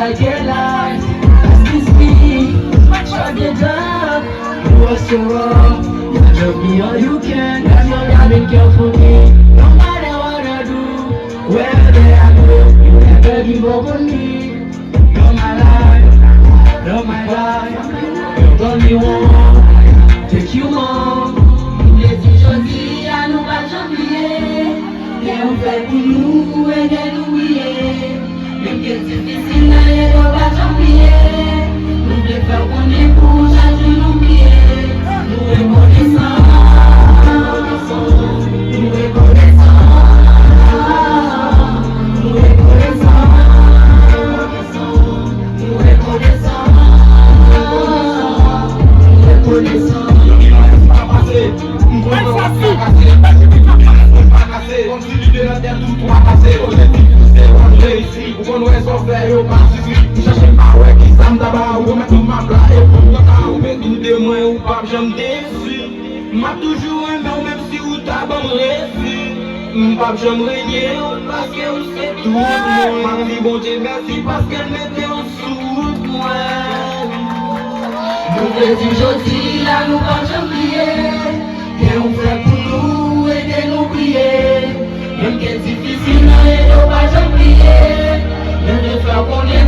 like your life. Kiss me, shut it down. You are so wrong. You love me all you can. That's all I've been care for me. No matter what I do, wherever I go, you never give up on me. You're my life, you're my life. You're the only one. Take you home. Laissez choisir à nous pas oublier. Et on fait pour nous et de nous oublier. Même que c'est difficile, on ne pas oublier. Nous devons faire qu'on est pour chaque jour nous oublier. Nous reconnaissons, nous reconnaissons, nous reconnaissons, nous reconnaissons, nous reconnaissons. Comme si l'idée la terre tout trois cassé. Objectif c'est on réussit. Pour qu'on nous résolve faire au pacifique. Nous cherchons pas ouais qui s'en d'abord. Ou mettre ma plat et pour nous car ou mettre tout de moins ou pas j'aime déçu. M'a toujours aimé même si ou t'as bon réussi. M'pas j'aime régner parce que ou c'est tout. M'a dit bon Dieu merci parce qu'elle mettait en sous moi. Nous faisons aujourd'hui là nous pas oublier. Et on fait pour nous et de nous oublier. Même que c'est difficile, non, et nous pas oublier. Mais de faire qu'on est